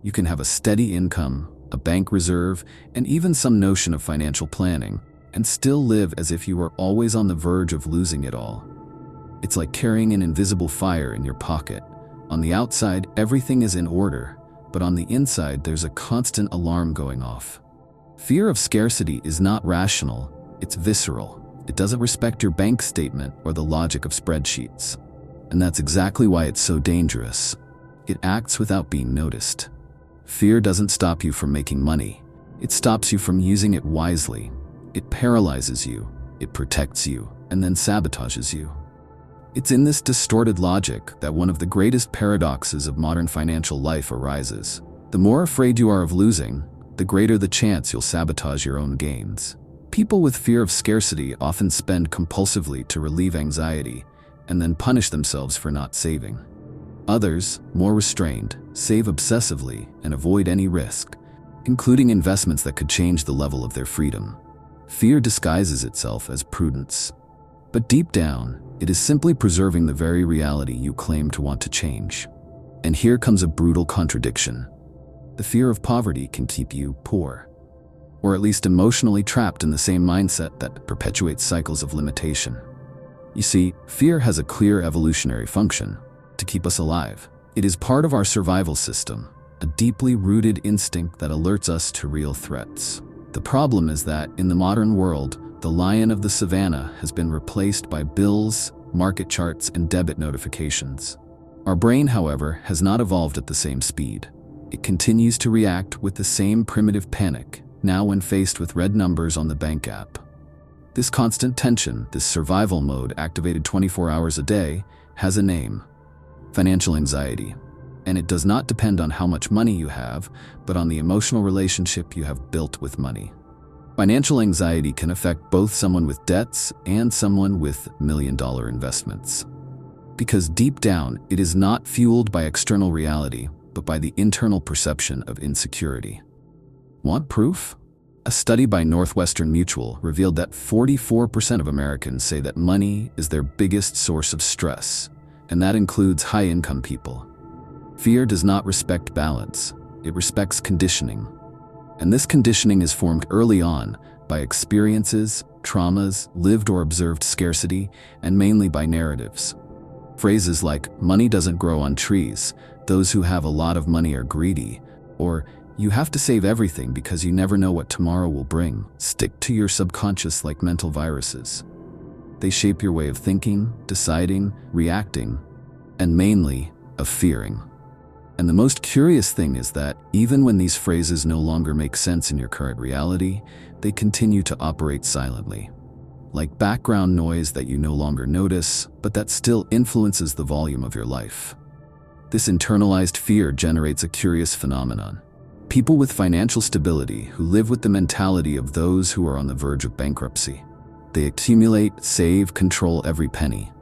You can have a steady income, a bank reserve, and even some notion of financial planning, and still live as if you were always on the verge of losing it all. It's like carrying an invisible fire in your pocket. On the outside, everything is in order, but on the inside, there's a constant alarm going off. Fear of scarcity is not rational, it's visceral. It doesn't respect your bank statement or the logic of spreadsheets. And that's exactly why it's so dangerous. It acts without being noticed. Fear doesn't stop you from making money. It stops you from using it wisely. It paralyzes you, it protects you, and then sabotages you. It's in this distorted logic that one of the greatest paradoxes of modern financial life arises. The more afraid you are of losing, the greater the chance you'll sabotage your own gains. People with fear of scarcity often spend compulsively to relieve anxiety and then punish themselves for not saving. Others, more restrained, save obsessively and avoid any risk, including investments that could change the level of their freedom. Fear disguises itself as prudence. But deep down, it is simply preserving the very reality you claim to want to change. And here comes a brutal contradiction. The fear of poverty can keep you poor, or at least emotionally trapped in the same mindset that perpetuates cycles of limitation. You see, fear has a clear evolutionary function: to keep us alive. It is part of our survival system, a deeply rooted instinct that alerts us to real threats. The problem is that, in the modern world, the lion of the savannah has been replaced by bills, market charts, and debit notifications. Our brain, however, has not evolved at the same speed. It continues to react with the same primitive panic, now when faced with red numbers on the bank app. This constant tension, this survival mode activated 24 hours a day, has a name: financial anxiety. And it does not depend on how much money you have, but on the emotional relationship you have built with money. Financial anxiety can affect both someone with debts and someone with million-dollar investments. Because deep down, it is not fueled by external reality, but by the internal perception of insecurity. Want proof? A study by Northwestern Mutual revealed that 44% of Americans say that money is their biggest source of stress, and that includes high-income people. Fear does not respect balance, it respects conditioning. And this conditioning is formed early on by experiences, traumas, lived or observed scarcity, and mainly by narratives. Phrases like, "money doesn't grow on trees," "those who have a lot of money are greedy," or "you have to save everything because you never know what tomorrow will bring," stick to your subconscious like mental viruses. They shape your way of thinking, deciding, reacting, and mainly, of fearing. And the most curious thing is that, even when these phrases no longer make sense in your current reality, they continue to operate silently. Like background noise that you no longer notice, but that still influences the volume of your life. This internalized fear generates a curious phenomenon. People with financial stability who live with the mentality of those who are on the verge of bankruptcy. They accumulate, save, control every penny.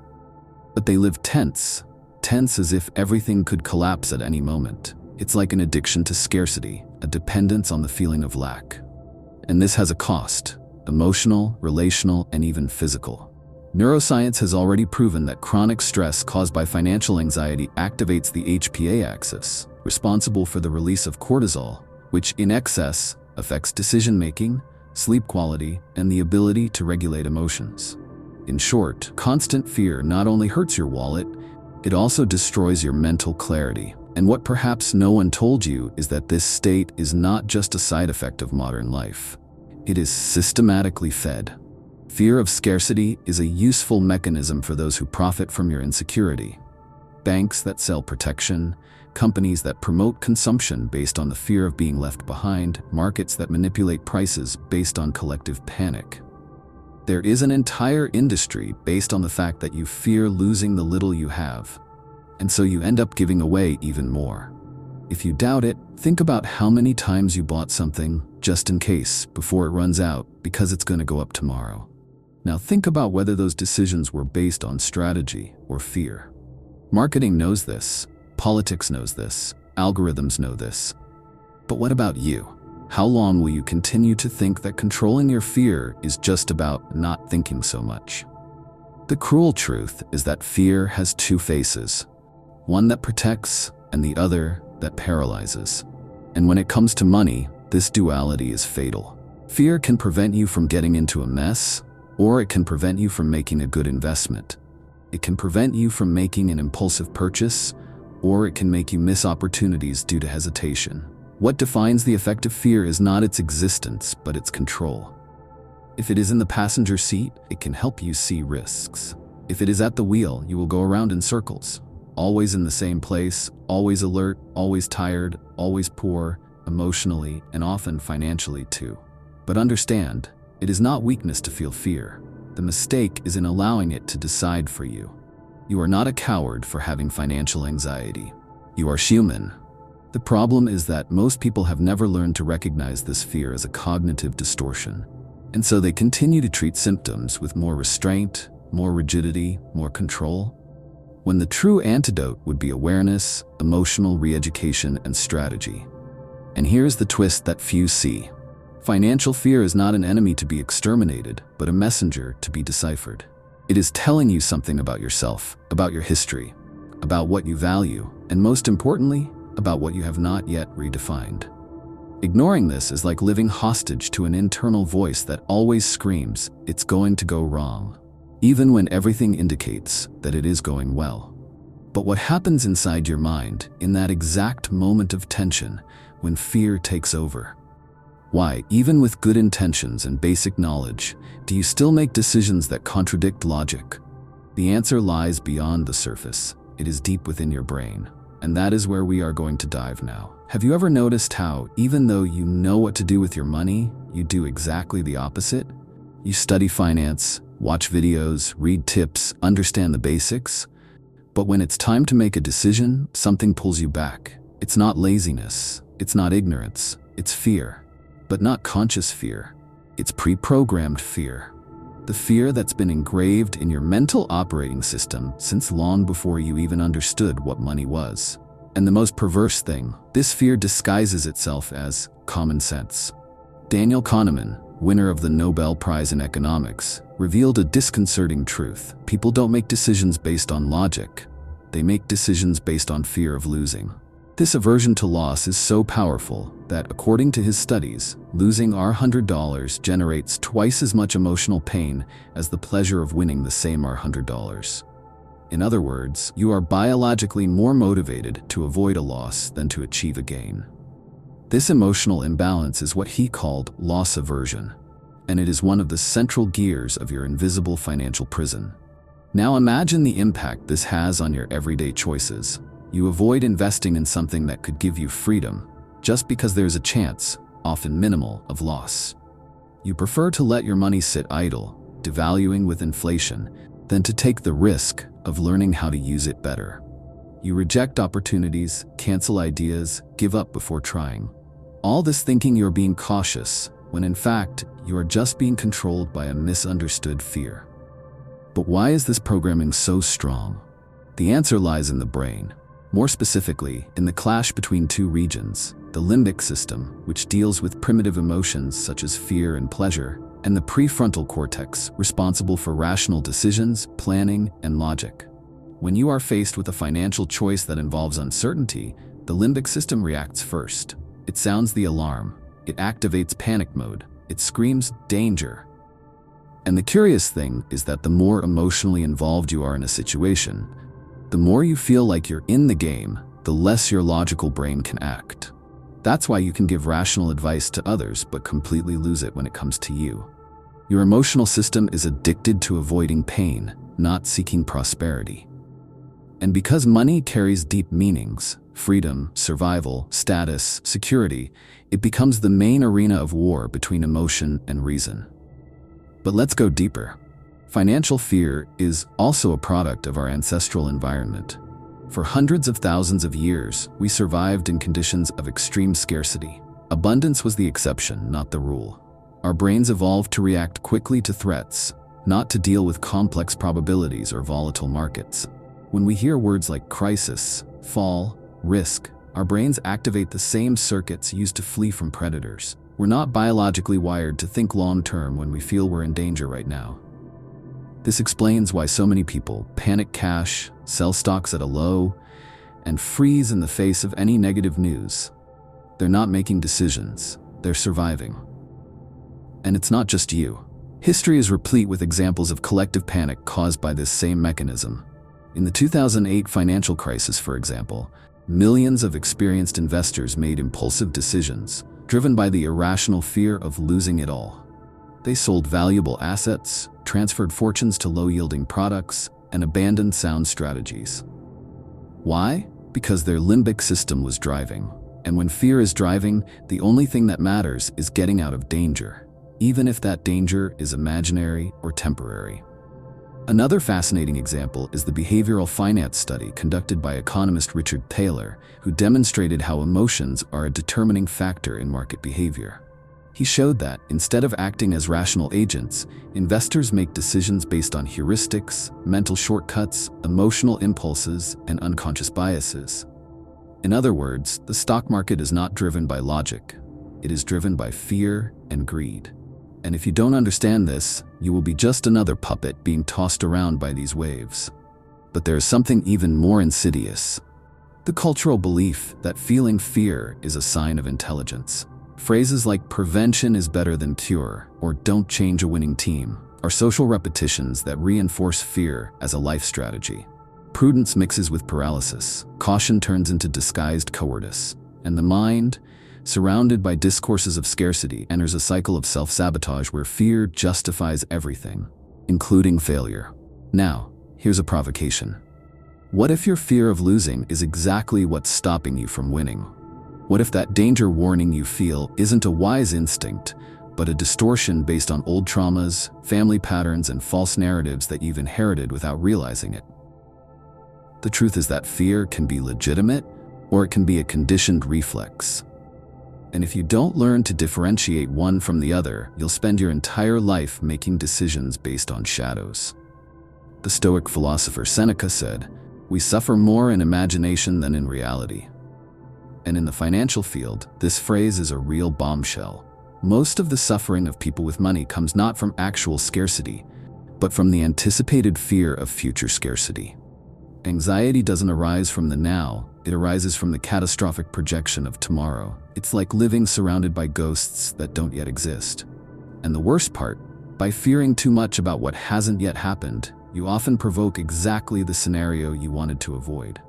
But they live tense as if everything could collapse at any moment. It's like an addiction to scarcity, a dependence on the feeling of lack. And this has a cost: emotional, relational, and even physical. Neuroscience has already proven that chronic stress caused by financial anxiety activates the HPA axis, responsible for the release of cortisol, which in excess affects decision-making, sleep quality, and the ability to regulate emotions. In short, constant fear not only hurts your wallet, it also destroys your mental clarity. And what perhaps no one told you is that this state is not just a side effect of modern life. It is systematically fed. Fear of scarcity is a useful mechanism for those who profit from your insecurity. Banks that sell protection, companies that promote consumption based on the fear of being left behind, markets that manipulate prices based on collective panic. There is an entire industry based on the fact that you fear losing the little you have, and so you end up giving away even more. If you doubt it, think about how many times you bought something just in case before it runs out because it's going to go up tomorrow. Now think about whether those decisions were based on strategy or fear. Marketing knows this, politics knows this, algorithms know this. But what about you? How long will you continue to think that controlling your fear is just about not thinking so much? The cruel truth is that fear has two faces, one that protects and the other that paralyzes. And when it comes to money, this duality is fatal. Fear can prevent you from getting into a mess, or it can prevent you from making a good investment. It can prevent you from making an impulsive purchase, or it can make you miss opportunities due to hesitation. What defines the effect of fear is not its existence, but its control. If it is in the passenger seat, it can help you see risks. If it is at the wheel, you will go around in circles, always in the same place, always alert, always tired, always poor, emotionally and often financially too. But understand, it is not weakness to feel fear. The mistake is in allowing it to decide for you. You are not a coward for having financial anxiety. You are human. The problem is that most people have never learned to recognize this fear as a cognitive distortion. And so they continue to treat symptoms with more restraint, more rigidity, more control, when the true antidote would be awareness, emotional re-education, and strategy. And here's the twist that few see. Financial fear is not an enemy to be exterminated, but a messenger to be deciphered. It is telling you something about yourself, about your history, about what you value, and most importantly, about what you have not yet redefined. Ignoring this is like living hostage to an internal voice that always screams, "It's going to go wrong," even when everything indicates that it is going well. But what happens inside your mind in that exact moment of tension when fear takes over? Why, even with good intentions and basic knowledge, do you still make decisions that contradict logic? The answer lies beyond the surface. It is deep within your brain. And that is where we are going to dive now. Have you ever noticed how, even though you know what to do with your money, you do exactly the opposite? You study finance, watch videos, read tips, understand the basics. But when it's time to make a decision, something pulls you back. It's not laziness. It's not ignorance. It's fear. But not conscious fear. It's pre-programmed fear. The fear that's been engraved in your mental operating system since long before you even understood what money was. And the most perverse thing, this fear disguises itself as common sense. Daniel Kahneman, winner of the Nobel Prize in Economics, revealed a disconcerting truth. People don't make decisions based on logic. They make decisions based on fear of losing. This aversion to loss is so powerful that, according to his studies, losing our $100 generates twice as much emotional pain as the pleasure of winning the same $100. In other words, you are biologically more motivated to avoid a loss than to achieve a gain. This emotional imbalance is what he called loss aversion, and it is one of the central gears of your invisible financial prison. Now imagine the impact this has on your everyday choices. You avoid investing in something that could give you freedom, just because there's a chance, often minimal, of loss. You prefer to let your money sit idle, devaluing with inflation, than to take the risk of learning how to use it better. You reject opportunities, cancel ideas, give up before trying. All this thinking you're being cautious, when in fact, you are just being controlled by a misunderstood fear. But why is this programming so strong? The answer lies in the brain. More specifically, in the clash between two regions, the limbic system, which deals with primitive emotions such as fear and pleasure, and the prefrontal cortex, responsible for rational decisions, planning, and logic. When you are faced with a financial choice that involves uncertainty, the limbic system reacts first. It sounds the alarm. It activates panic mode. It screams, "Danger." And the curious thing is that the more emotionally involved you are in a situation, the more you feel like you're in the game, the less your logical brain can act. That's why you can give rational advice to others but completely lose it when it comes to you. Your emotional system is addicted to avoiding pain, not seeking prosperity. And because money carries deep meanings, freedom, survival, status, security, it becomes the main arena of war between emotion and reason. But let's go deeper. Financial fear is also a product of our ancestral environment. For hundreds of thousands of years, we survived in conditions of extreme scarcity. Abundance was the exception, not the rule. Our brains evolved to react quickly to threats, not to deal with complex probabilities or volatile markets. When we hear words like crisis, fall, risk, our brains activate the same circuits used to flee from predators. We're not biologically wired to think long-term when we feel we're in danger right now. This explains why so many people panic cash, sell stocks at a low, and freeze in the face of any negative news. They're not making decisions, they're surviving. And it's not just you. History is replete with examples of collective panic caused by this same mechanism. In the 2008 financial crisis, for example, millions of experienced investors made impulsive decisions, driven by the irrational fear of losing it all. They sold valuable assets, transferred fortunes to low-yielding products, and abandoned sound strategies. Why? Because their limbic system was driving. And when fear is driving, the only thing that matters is getting out of danger, even if that danger is imaginary or temporary. Another fascinating example is the behavioral finance study conducted by economist Richard Thaler, who demonstrated how emotions are a determining factor in market behavior. He showed that, instead of acting as rational agents, investors make decisions based on heuristics, mental shortcuts, emotional impulses, and unconscious biases. In other words, the stock market is not driven by logic. It is driven by fear and greed. And if you don't understand this, you will be just another puppet being tossed around by these waves. But there is something even more insidious: the cultural belief that feeling fear is a sign of intelligence. Phrases like "prevention is better than cure" or "don't change a winning team" are social repetitions that reinforce fear as a life strategy. Prudence mixes with paralysis, caution turns into disguised cowardice, and the mind, surrounded by discourses of scarcity, enters a cycle of self-sabotage where fear justifies everything, including failure. Now, here's a provocation. What if your fear of losing is exactly what's stopping you from winning? What if that danger warning you feel isn't a wise instinct, but a distortion based on old traumas, family patterns, and false narratives that you've inherited without realizing it? The truth is that fear can be legitimate, or it can be a conditioned reflex. And if you don't learn to differentiate one from the other, you'll spend your entire life making decisions based on shadows. The Stoic philosopher Seneca said, "We suffer more in imagination than in reality." And in the financial field, this phrase is a real bombshell. Most of the suffering of people with money comes not from actual scarcity, but from the anticipated fear of future scarcity. Anxiety doesn't arise from the now, it arises from the catastrophic projection of tomorrow. It's like living surrounded by ghosts that don't yet exist. And the worst part, by fearing too much about what hasn't yet happened, you often provoke exactly the scenario you wanted to avoid.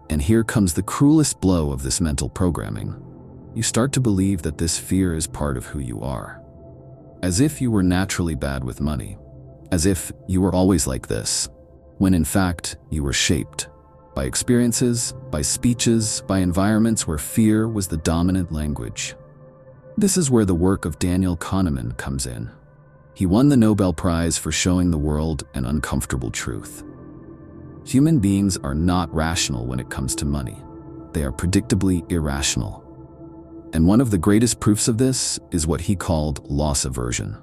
And here comes the cruelest blow of this mental programming. You start to believe that this fear is part of who you are. As if you were naturally bad with money. As if you were always like this. When in fact, you were shaped by experiences, by speeches, by environments where fear was the dominant language. This is where the work of Daniel Kahneman comes in. He won the Nobel Prize for showing the world an uncomfortable truth. Human beings are not rational when it comes to money. They are predictably irrational. And one of the greatest proofs of this is what he called loss aversion.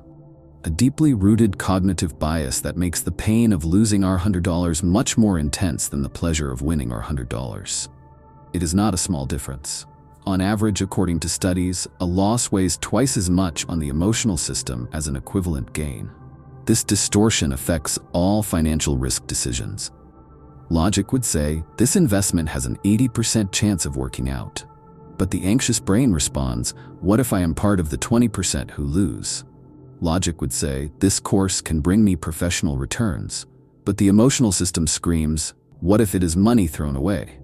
A deeply rooted cognitive bias that makes the pain of losing our $100 much more intense than the pleasure of winning our $100. It is not a small difference. On average, according to studies, a loss weighs twice as much on the emotional system as an equivalent gain. This distortion affects all financial risk decisions. Logic would say, this investment has an 80% chance of working out. But the anxious brain responds, what if I am part of the 20% who lose? Logic would say, this course can bring me professional returns. But the emotional system screams, what if it is money thrown away?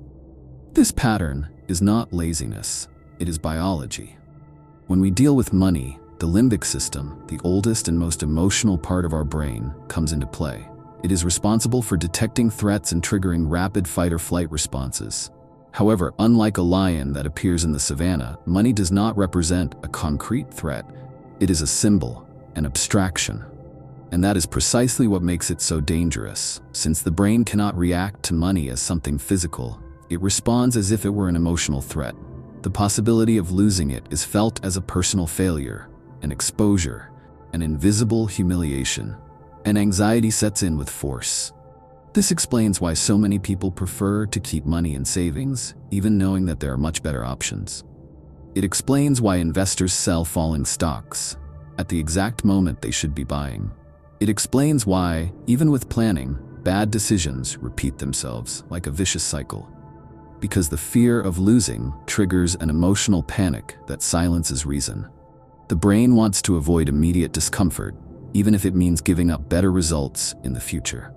This pattern is not laziness, it is biology. When we deal with money, the limbic system, the oldest and most emotional part of our brain, comes into play. It is responsible for detecting threats and triggering rapid fight or flight responses. However, unlike a lion that appears in the savannah, money does not represent a concrete threat. It is a symbol, an abstraction. And that is precisely what makes it so dangerous. Since the brain cannot react to money as something physical, it responds as if it were an emotional threat. The possibility of losing it is felt as a personal failure, an exposure, an invisible humiliation, and anxiety sets in with force. This explains why so many people prefer to keep money in savings, even knowing that there are much better options. It explains why investors sell falling stocks at the exact moment they should be buying. It explains why, even with planning, bad decisions repeat themselves like a vicious cycle. Because the fear of losing triggers an emotional panic that silences reason. The brain wants to avoid immediate discomfort, even if it means giving up better results in the future.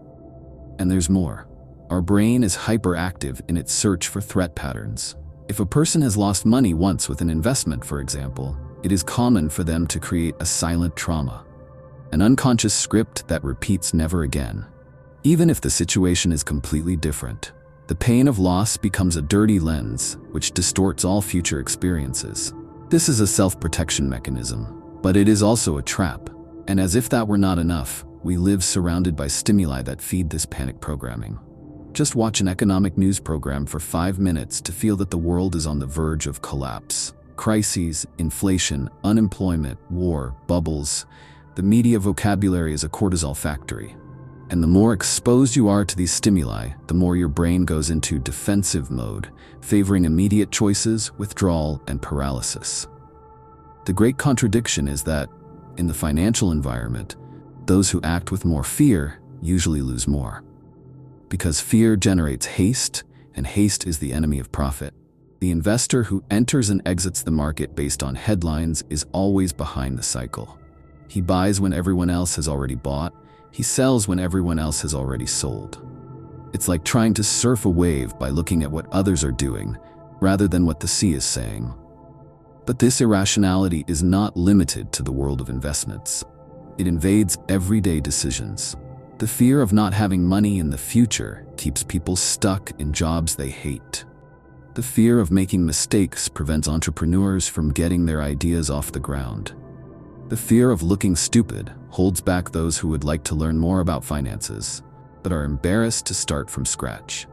And there's more. Our brain is hyperactive in its search for threat patterns. If a person has lost money once with an investment, for example, it is common for them to create a silent trauma, an unconscious script that repeats never again. Even if the situation is completely different, the pain of loss becomes a dirty lens which distorts all future experiences. This is a self-protection mechanism, but it is also a trap. And as if that were not enough, we live surrounded by stimuli that feed this panic programming. Just watch an economic news program for 5 minutes to feel that the world is on the verge of collapse. Crises, inflation, unemployment, war, bubbles. The media vocabulary is a cortisol factory. And the more exposed you are to these stimuli, the more your brain goes into defensive mode, favoring immediate choices, withdrawal, and paralysis. The great contradiction is that, in the financial environment, those who act with more fear usually lose more. Because fear generates haste, and haste is the enemy of profit. The investor who enters and exits the market based on headlines is always behind the cycle. He buys when everyone else has already bought. He sells when everyone else has already sold. It's like trying to surf a wave by looking at what others are doing, rather than what the sea is saying. But this irrationality is not limited to the world of investments. It invades everyday decisions. The fear of not having money in the future keeps people stuck in jobs they hate. The fear of making mistakes prevents entrepreneurs from getting their ideas off the ground. The fear of looking stupid holds back those who would like to learn more about finances, but are embarrassed to start from scratch.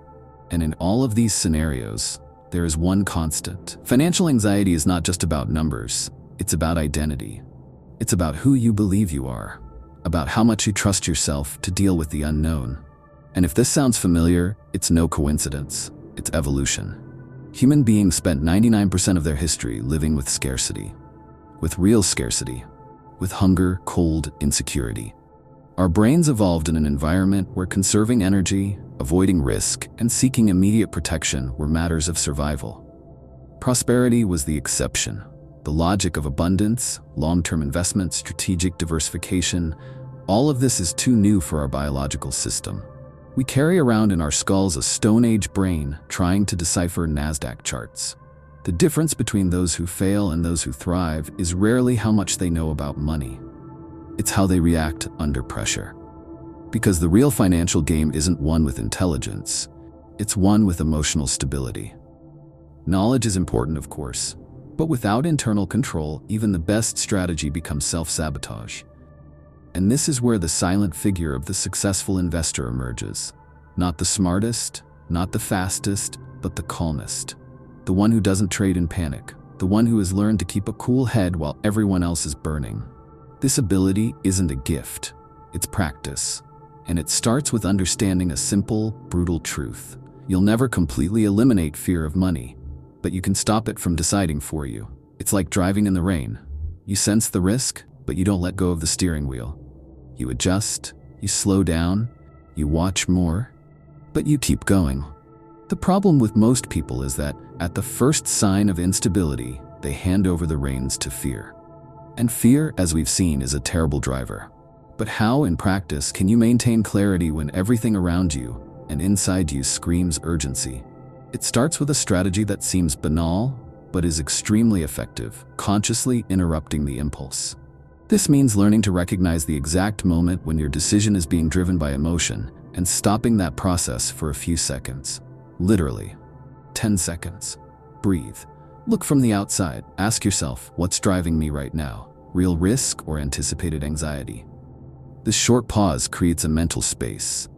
And in all of these scenarios, there is one constant. Financial anxiety is not just about numbers, it's about identity. It's about who you believe you are, about how much you trust yourself to deal with the unknown. And if this sounds familiar, it's no coincidence, it's evolution. Human beings spent 99% of their history living with scarcity, with real scarcity, with hunger, cold, insecurity. Our brains evolved in an environment where conserving energy, avoiding risk, and seeking immediate protection were matters of survival. Prosperity was the exception. The logic of abundance, long-term investment, strategic diversification, all of this is too new for our biological system. We carry around in our skulls a Stone Age brain trying to decipher NASDAQ charts. The difference between those who fail and those who thrive is rarely how much they know about money. It's how they react under pressure. Because the real financial game isn't won with intelligence, it's won with emotional stability. Knowledge is important, of course, but without internal control, even the best strategy becomes self-sabotage. And this is where the silent figure of the successful investor emerges. Not the smartest, not the fastest, but the calmest. The one who doesn't trade in panic. The one who has learned to keep a cool head while everyone else is burning. This ability isn't a gift, it's practice. And it starts with understanding a simple, brutal truth. You'll never completely eliminate fear of money, but you can stop it from deciding for you. It's like driving in the rain. You sense the risk, but you don't let go of the steering wheel. You adjust, you slow down, you watch more, but you keep going. The problem with most people is that at the first sign of instability, they hand over the reins to fear. And fear, as we've seen, is a terrible driver. But how, in practice, can you maintain clarity when everything around you and inside you screams urgency? It starts with a strategy that seems banal, but is extremely effective, consciously interrupting the impulse. This means learning to recognize the exact moment when your decision is being driven by emotion and stopping that process for a few seconds. Literally. 10 seconds. Breathe. Look from the outside. Ask yourself, what's driving me right now? Real risk or anticipated anxiety? This short pause creates a mental space.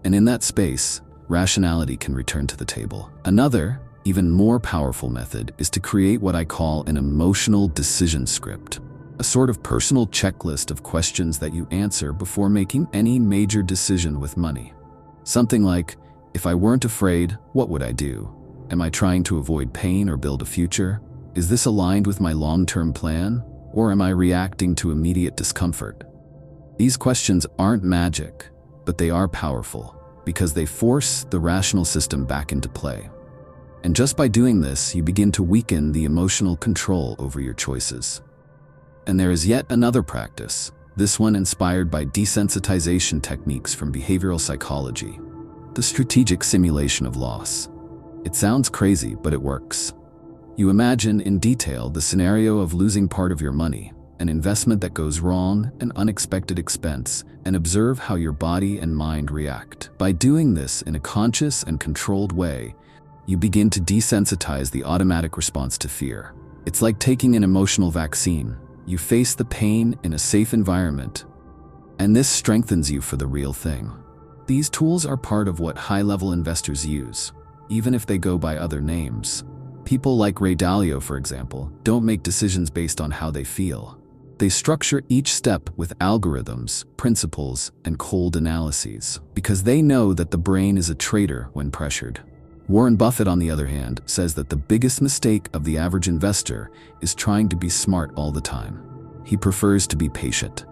And in that space, rationality can return to the table. Another, even more powerful method is to create what I call an emotional decision script. A sort of personal checklist of questions that you answer before making any major decision with money. Something like, if I weren't afraid, what would I do? Am I trying to avoid pain or build a future? Is this aligned with my long-term plan? Or am I reacting to immediate discomfort? These questions aren't magic, but they are powerful because they force the rational system back into play. And just by doing this, you begin to weaken the emotional control over your choices. And there is yet another practice, this one inspired by desensitization techniques from behavioral psychology, the strategic simulation of loss. It sounds crazy, but it works. You imagine in detail the scenario of losing part of your money, an investment that goes wrong, an unexpected expense, and observe how your body and mind react. By doing this in a conscious and controlled way, you begin to desensitize the automatic response to fear. It's like taking an emotional vaccine. You face the pain in a safe environment, and this strengthens you for the real thing. These tools are part of what high-level investors use, even if they go by other names. People like Ray Dalio, for example, don't make decisions based on how they feel. They structure each step with algorithms, principles, and cold analyses, because they know that the brain is a traitor when pressured. Warren Buffett, on the other hand, says that the biggest mistake of the average investor is trying to be smart all the time. He prefers to be patient,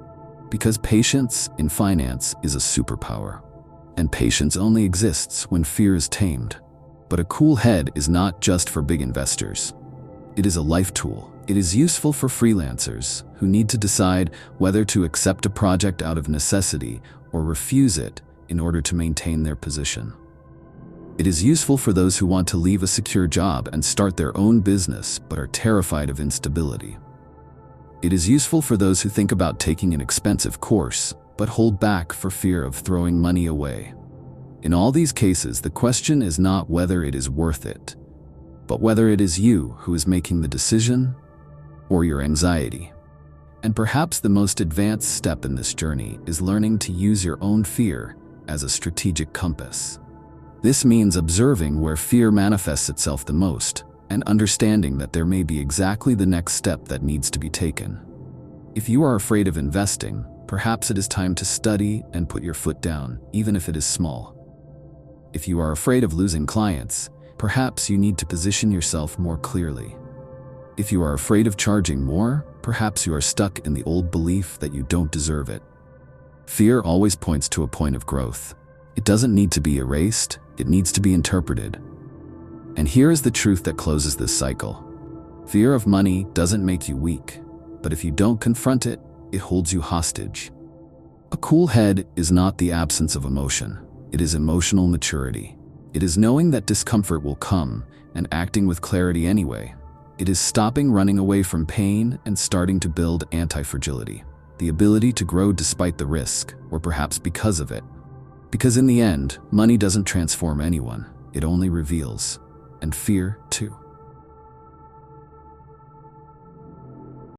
because patience in finance is a superpower. And patience only exists when fear is tamed. But a cool head is not just for big investors. It is a life tool. It is useful for freelancers who need to decide whether to accept a project out of necessity or refuse it in order to maintain their position. It is useful for those who want to leave a secure job and start their own business but are terrified of instability. It is useful for those who think about taking an expensive course but hold back for fear of throwing money away. In all these cases, the question is not whether it is worth it, but whether it is you who is making the decision or your anxiety. And perhaps the most advanced step in this journey is learning to use your own fear as a strategic compass. This means observing where fear manifests itself the most and understanding that there may be exactly the next step that needs to be taken. If you are afraid of investing, perhaps it is time to study and put your foot down, even if it is small. If you are afraid of losing clients, perhaps you need to position yourself more clearly. If you are afraid of charging more, perhaps you are stuck in the old belief that you don't deserve it. Fear always points to a point of growth. It doesn't need to be erased, it needs to be interpreted. And here is the truth that closes this cycle. Fear of money doesn't make you weak, but if you don't confront it, it holds you hostage. A cool head is not the absence of emotion, it is emotional maturity. It is knowing that discomfort will come and acting with clarity anyway. It is stopping running away from pain and starting to build anti-fragility, the ability to grow despite the risk, or perhaps because of it. Because in the end, money doesn't transform anyone, it only reveals. And fear, too.